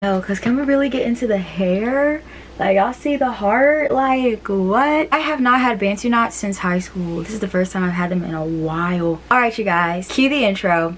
No, because can we really get into the hair? Like, y'all see the heart? Like, what? I have not had bantu knots since high school. This is the first time I've had them in a while. Alright, you guys, cue the intro.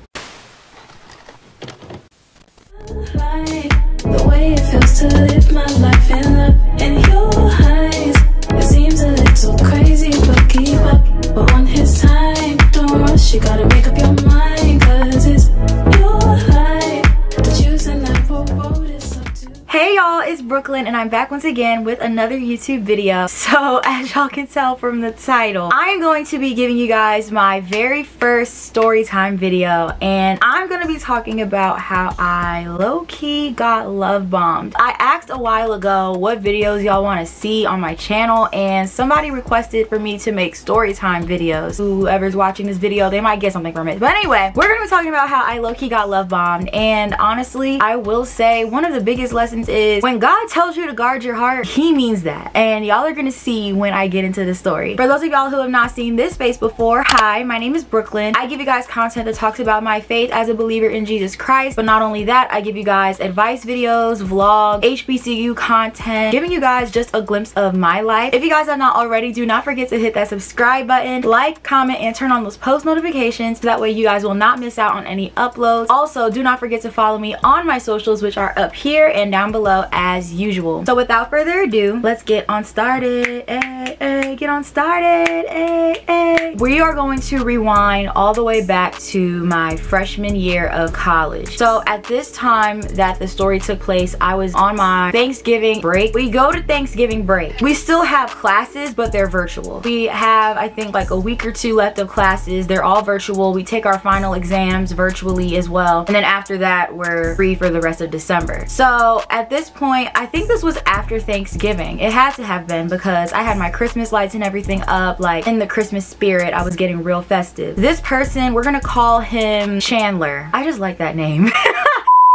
The way it feels to live my life in love in your eyes. It seems a little crazy, but keep up. But on his time, don't rush, you gotta make up your mind. Cause it's your life, the choosing that road is up to. Hey y'all, it's Brooklyn and I'm back once again with another YouTube video. So as y'all can tell from the title, I'm going to be giving you guys my very first story time video, and I'm going to be talking about how I low-key got love bombed. I asked a while ago what videos y'all want to see on my channel, and somebody requested for me to make story time videos. Whoever's watching this video, they might get something from it. But anyway, we're going to be talking about how I low-key got love bombed, and honestly, I will say one of the biggest lessons is when God tells you to guard your heart, he means that. And y'all are gonna see when I get into the story. For those of y'all who have not seen this face before, hi, my name is Brooklyn. I give you guys content that talks about my faith as a believer in Jesus Christ. But not only that, I give you guys advice videos, vlogs, HBCU content, giving you guys just a glimpse of my life. If you guys have not already, do not forget to hit that subscribe button, like, comment, and turn on those post notifications so that way you guys will not miss out on any uploads. Also, do not forget to follow me on my socials, which are up here and down below as usual. So without further ado, let's get on started. Get on started. We are going to rewind all the way back to my freshman year of college. So at this time that the story took place, I was on my Thanksgiving break. We go to Thanksgiving break. We still have classes, but they're virtual. We have, I think, like a week or two left of classes. They're all virtual. We take our final exams virtually as well. And then after that, we're free for the rest of December. So at this point, I think this was after Thanksgiving. It had to have been because I had my Christmas lights and everything up, like in the Christmas spirit. I was getting real festive. This person, we're gonna call him Chandler. I just like that name.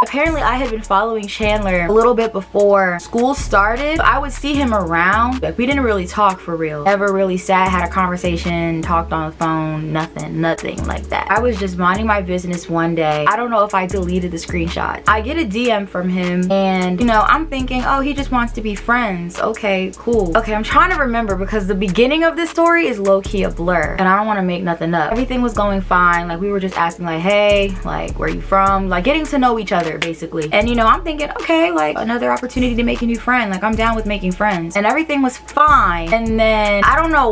Apparently, I had been following Chandler a little bit before school started. I would see him around. Like, we didn't really talk for real. Never really sat, had a conversation, talked on the phone, nothing like that. I was just minding my business one day. I don't know if I deleted the screenshot. I get a DM from him and, you know, I'm thinking, oh, he just wants to be friends. Okay, cool. Okay, I'm trying to remember because the beginning of this story is low-key a blur and I don't want to make nothing up. Everything was going fine. Like, we were just asking like, hey, like, where you from? Like, getting to know each other basically. And you know, I'm thinking, okay, like another opportunity to make a new friend. Like, I'm down with making friends. And everything was fine. And then I don't know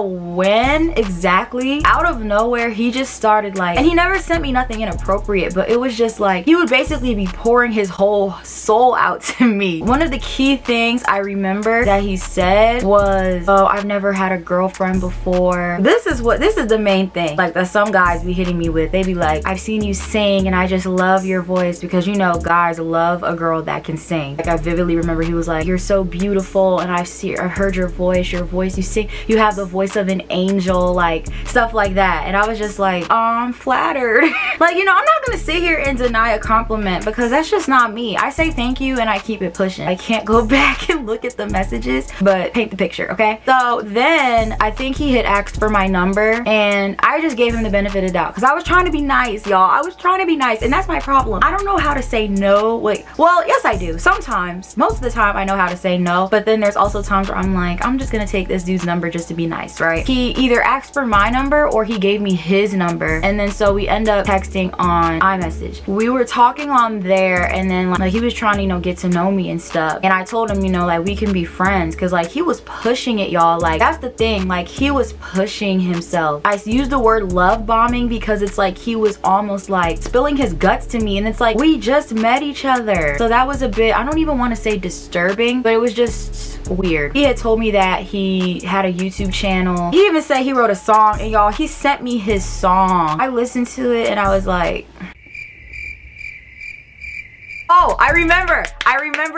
when exactly, out of nowhere, he just started like, and he never sent me nothing inappropriate, but it was just like, he would basically be pouring his whole soul out to me. One of the key things I remember that he said was, oh, I've never had a girlfriend before. This is the main thing, like, that some guys be hitting me with. They be like, I've seen you sing and I just love your voice, because you know guys love a girl that can sing. Like, I vividly remember he was like, you're so beautiful and I've heard your voice, you sing, you have the voice of an angel, like stuff like that. And I was just like, oh, I'm flattered. Like, you know, I'm not gonna sit here and deny a compliment because that's just not me. I say thank you and I keep it pushing. I can't go back and look at the messages, but paint the picture, okay? So then I think he had asked for my number and I just gave him the benefit of the doubt because I was trying to be nice, y'all. I was trying to be nice, and that's my problem. I don't know how to say no. Wait, well, yes I do. Sometimes, most of the time I know how to say no, but then there's also times where I'm like, I'm just gonna take this dude's number just to be nice, right? He either asked for my number or he gave me his number, and then so we end up texting on iMessage. We were talking on there, and then like he was trying to, you know, get to know me and stuff, and I told him, you know, like, we can be friends, because like he was pushing it, y'all. Like, that's the thing, like, he was pushing himself. I used the word love bombing because it's like he was almost like spilling his guts to me, and it's like, we just met each other. So that was a bit, I don't even want to say disturbing, but it was just weird. He had told me that he had a YouTube channel. He even said he wrote a song, and y'all, he sent me his song. I listened to it and I was like, oh, I remember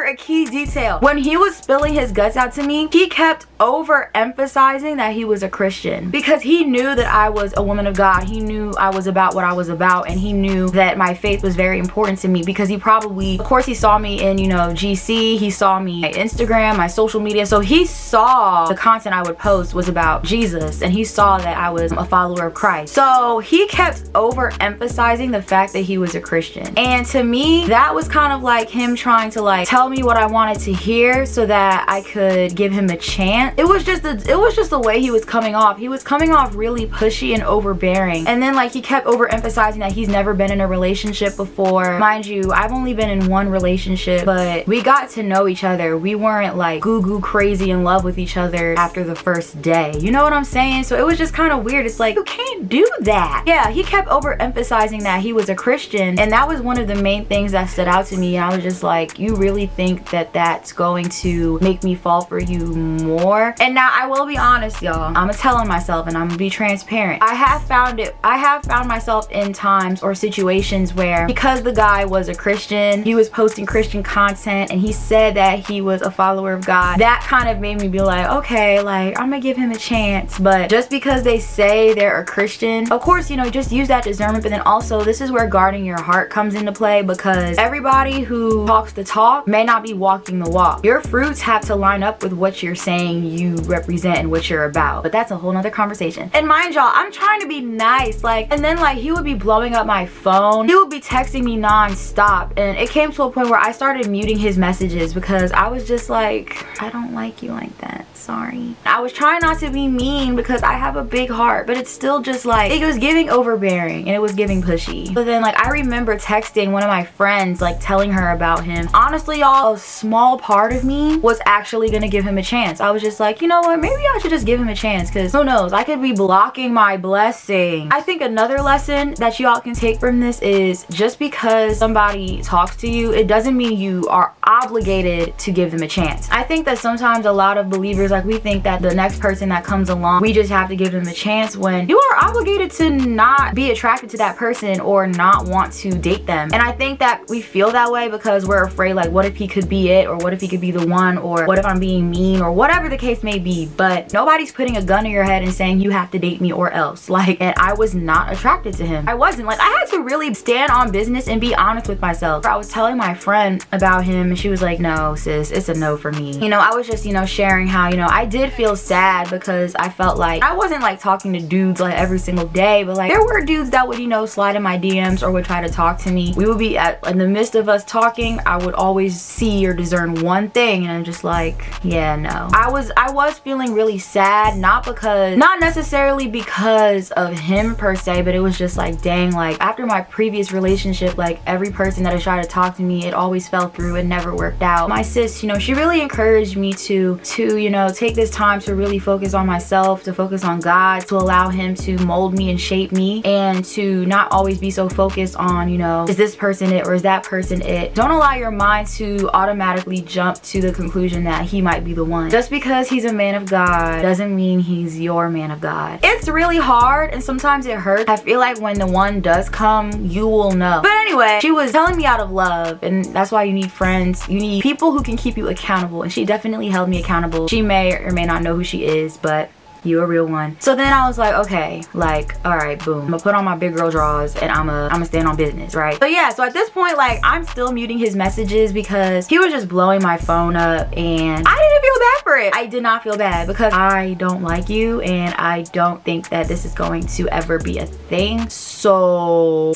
a key detail. When he was spilling his guts out to me, he kept overemphasizing that he was a Christian because he knew that I was a woman of God. He knew I was about what I was about, and he knew that my faith was very important to me because he probably, of course, he saw me in, you know, GC, he saw me on Instagram, my social media, so he saw the content I would post was about Jesus, and he saw that I was a follower of Christ. So he kept overemphasizing the fact that he was a Christian, and to me that was kind of like him trying to like tell me what I wanted to hear so that I could give him a chance. It was just the way he was coming off. He was coming off really pushy and overbearing, and then like he kept overemphasizing that he's never been in a relationship before. Mind you, I've only been in one relationship, but we got to know each other. We weren't like goo crazy in love with each other after the first day, you know what I'm saying? So it was just kind of weird. It's like, you can't do that. Yeah, he kept overemphasizing that he was a Christian, and that was one of the main things that stood out to me, and I was just like, you really think that that's going to make me fall for you more? And now I will be honest, y'all, I'm telling myself, and I'm gonna be transparent, I have found myself in times or situations where, because the guy was a Christian, he was posting Christian content, and he said that he was a follower of God, that kind of made me be like, okay, like I'm gonna give him a chance. But just because they say they're a Christian, of course, you know, just use that discernment. But then also, this is where guarding your heart comes into play, because everybody who talks the talk may not be walking the walk. Your fruits have to line up with what you're saying you represent and what you're about. But that's a whole nother conversation. And mind y'all, I'm trying to be nice, like, and then like he would be blowing up my phone, he would be texting me non-stop, and it came to a point where I started muting his messages because I was just like, I don't like you like that, sorry. I was trying not to be mean because I have a big heart, but it's still just like, it was giving overbearing and it was giving pushy. But then like I remember texting one of my friends, like telling her about him. Honestly, y'all, a small part of me was actually gonna give him a chance. I was just like, you know what, maybe I should just give him a chance, because who knows, I could be blocking my blessing. I think another lesson that y'all can take from this is, just because somebody talks to you, it doesn't mean you are obligated to give them a chance. I think that sometimes a lot of believers, like, we think that the next person that comes along, we just have to give them a chance, when you are obligated to not be attracted to that person or not want to date them. And I think that we feel that way because we're afraid, like, what if he could be it, or what if he could be the one, or what if I'm being mean, or whatever the case may be. But nobody's putting a gun to your head and saying you have to date me or else. Like, and I was not attracted to him. I wasn't. Like, I had to really stand on business and be honest with myself. I was telling my friend about him and she was like, no sis, it's a no for me. You know, I was just, you know, sharing how, you know, I did feel sad because I felt like I wasn't like talking to dudes like every single day, but like there were dudes that would, you know, slide in my DMs or would try to talk to me. We would be in the midst of us talking, I would always see or discern one thing, and I'm just like, yeah, no. I was feeling really sad, not necessarily because of him per se, but it was just like, dang, like after my previous relationship, like every person that had tried to talk to me, it always fell through. It never worked out. My sis, you know, she really encouraged me to you know, take this time to really focus on myself, to focus on God, to allow him to mold me and shape me, and to not always be so focused on, you know, is this person it or is that person it. Don't allow your mind to automatically jump to the conclusion that he might be the one. Just because he's a man of God doesn't mean he's your man of God. It's really hard and sometimes it hurts. I feel like when the one does come, you will know. But anyway, she was telling me out of love, and that's why you need friends. You need people who can keep you accountable, and she definitely held me accountable. She may or may not know who she is, but you a real one. So then I was like, okay, like, all right, boom, I'm gonna put on my big girl drawers and I'm gonna stand on business, right? So yeah, so at this point, like, I'm still muting his messages because he was just blowing my phone up, and I didn't feel bad for it. I did not feel bad because I don't like you, and I don't think that this is going to ever be a thing. So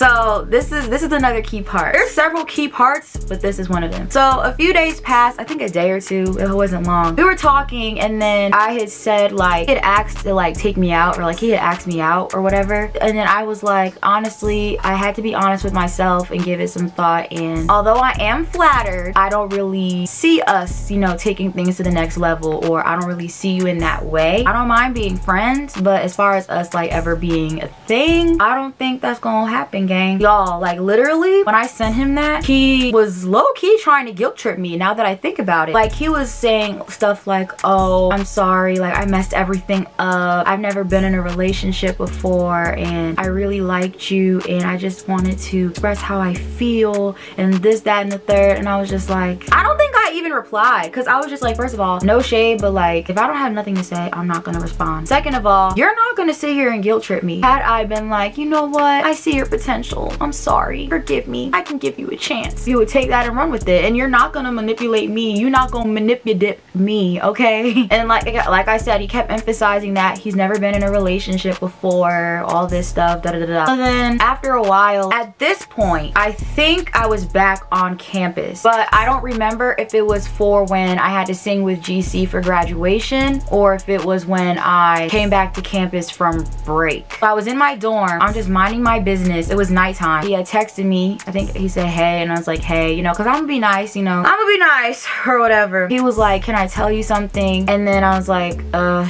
this is another key part. There's several key parts, but this is one of them. So a few days passed, I think a day or two, it wasn't long. We were talking, and then I had said, like, it asked to like take me out, or like he had asked me out or whatever, and then I was like, honestly, I had to be honest with myself and give it some thought, and although I am flattered, I don't really see us, you know, taking things to the next level, or I don't really see you in that way. I don't mind being friends, but as far as us like ever being a thing, I don't think that's gonna happen, gang. Y'all, like literally when I sent him that, he was low-key trying to guilt trip me. Now that I think about it, like he was saying stuff like, oh, I'm sorry, like I messed everything up, I've never been in a relationship before, and I really liked you, and I just wanted to express how I feel, and this, that, and the third. And I was just like, I don't think I even reply because I was just like, first of all, no shade, but like if I don't have nothing to say, I'm not gonna respond. Second of all, you're not gonna sit here and guilt trip me. Had I been like, you know what, I see your potential, I'm sorry, forgive me, I can give you a chance, you would take that and run with it. And you're not gonna manipulate me, you're not gonna manipulate me, okay? And like I said, he kept emphasizing that he's never been in a relationship before, all this stuff, da da da da. And then after a while, at this point, I think I was back on campus, but I don't remember if it was for when I had to sing with GC for graduation or if it was when I came back to campus from break. So I was in my dorm, I'm just minding my business. It was nighttime. He had texted me, I think he said hey, and I was like, hey, you know, because I'm gonna be nice, you know, I'm gonna be nice or whatever. He was like, can I tell you something? And then I was like,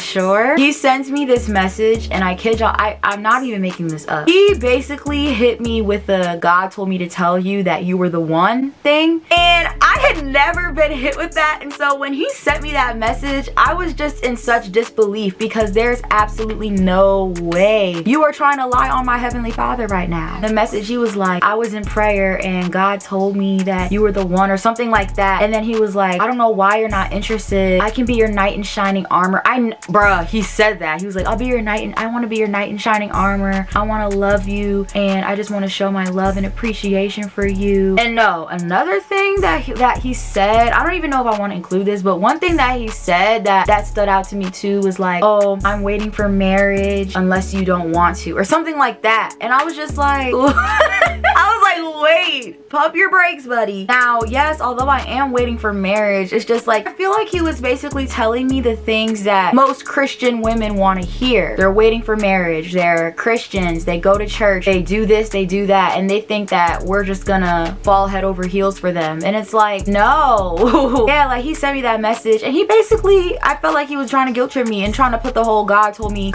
sure. He sends me this message, and I kid y'all, I'm not even making this up. He basically hit me with the God told me to tell you that you were the one thing, and I had never been hit with that. And so when he sent me that message, I was just in such disbelief because there's absolutely no way you are trying to lie on my Heavenly Father right now. The message, he was like, I was in prayer and God told me that you were the one or something like that. And then he was like, I don't know why you're not interested. I can be your knight in shining armor. Bruh, he said that. He was like, I'll be your knight and I want to be your knight in shining armor. I want to love you and I just want to show my love and appreciation for you. And no, another thing that he said, I don't even know if I want to include this, but one thing that he said that stood out to me too was like, oh, I'm waiting for marriage unless you don't want to, or something like that. And I was just like, I was like, wait, pump your brakes, buddy. Now, yes, although I am waiting for marriage, it's just like, I feel like he was basically telling me the things that most Christian women want to hear. They're waiting for marriage, they're Christians, they go to church, they do this, they do that, and they think that we're just gonna fall head over heels for them. And it's like, no. Yeah, like he sent me that message and he basically, I felt like he was trying to guilt trip me and trying to put the whole God told me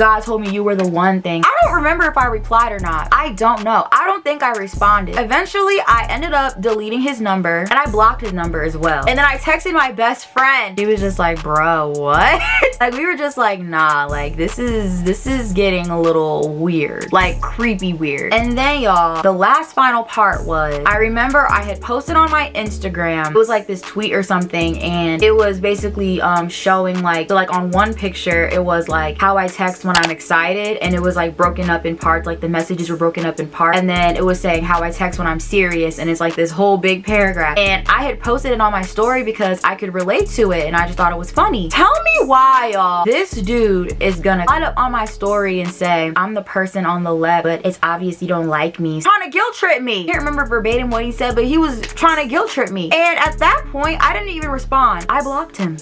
you were the one thing. I don't remember if I replied or not. I don't know. I don't think I responded. Eventually, I ended up deleting his number and I blocked his number as well. And then I texted my best friend. He was just like, bro, what? Like we were just like, nah, like this is getting a little weird, like creepy weird. And then y'all, the last final part was, I remember I had posted on my Instagram, it was like this tweet or something, and it was basically showing like, so like on one picture it was like how I text when I'm excited, and it was like broken up in parts, like the messages were broken up in parts, and then it was saying how I text when I'm serious, and it's like this whole big paragraph. And I had posted it on my story because I could relate to it and I just thought it was funny. Tell me why, y'all, this dude is gonna light up on my story and say I'm the person on the left, but it's obvious you don't like me. He's trying to guilt trip me. I can't remember verbatim what he said, but he was trying to guilt trip me. And at that point, I didn't even respond. I blocked him.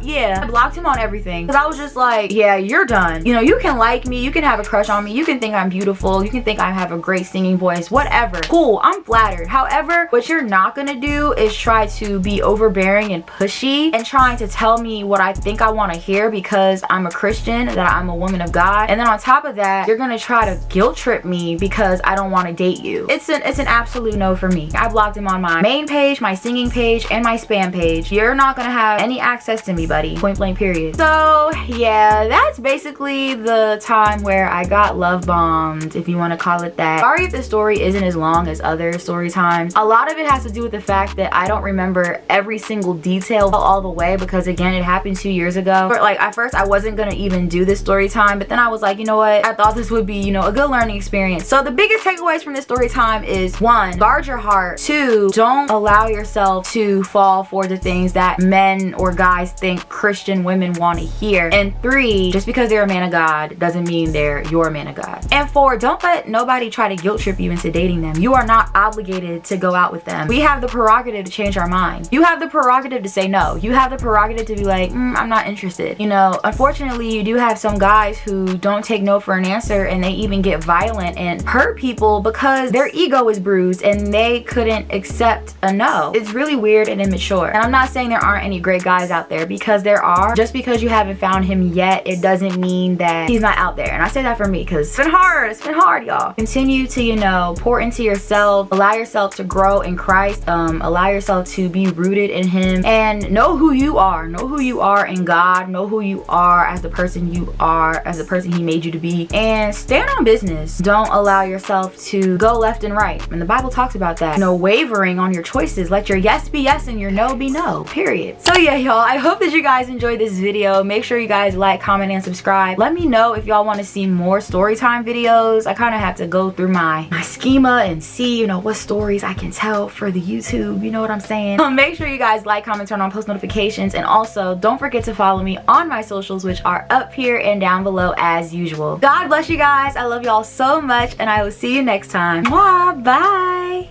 Yeah, I blocked him on everything because I was just like, yeah, you're done. You know, you can like me, you can have a crush on me, you can think I'm beautiful, you can think I have a great singing voice, whatever. Cool, I'm flattered. However, what you're not gonna do is try to be overbearing and pushy and trying to tell me what I think I want to hear because I'm a Christian, that I'm a woman of God. And then on top of that, you're gonna try to guilt trip me because I don't want to date you. It's an absolute no for me. I blocked him on my main page, my singing page, and my spam page. You're not gonna have any access to me, buddy. Point blank period. So yeah, that's basically the time where I got love bombed, if you want to call it that. Sorry if the story isn't as long as other story times. A lot of it has to do with the fact that I don't remember every single detail all the way because again, it happened 2 years ago. But like at first I wasn't gonna even do this story time, but then I was like, you know what, I thought this would be, you know, a good learning experience. So the biggest takeaways from this story time is 1, guard your heart. 2, don't allow yourself to fall for the things that men or guys think Christian women want to hear. And 3, just because they're a man of God doesn't mean they're your man of God. And 4, don't let nobody try to guilt trip you into dating them. You are not obligated to go out with them. We have the prerogative to change our mind. You have the prerogative to say no. You have the prerogative to be like, I'm not interested. You know, unfortunately, you do have some guys who don't take no for an answer and they even get violent and hurt people because their ego is bruised and they couldn't accept a no. It's really weird and immature. And I'm not saying there aren't any great guys out there, because there are. Just because you haven't found him yet, it doesn't mean that he's not out there. And I say that for me because it's been hard, y'all. Continue to, you know, pour into yourself, allow yourself to grow in Christ, allow yourself to be rooted in Him, and know who you are. Know who you are in God. Know who you are as the person you are, as the person He made you to be, and stand on business. Don't allow yourself to go left and right. And the Bible talks about that. No wavering on your choices. Let your yes be yes and your no be no, period. So yeah, y'all, I hope that you guys enjoyed this video. Make sure you guys like, comment, and subscribe. Let me know if y'all want to see more story time videos. I kind of have to go through my schema and see, you know, what stories I can tell for the YouTube, you know what I'm saying? Make sure you guys like, comment, turn on post notifications, and also don't forget to follow me on my socials, which are up here and down below as usual. God bless you guys. I love y'all so much, and I will see you next time. Mwah, bye.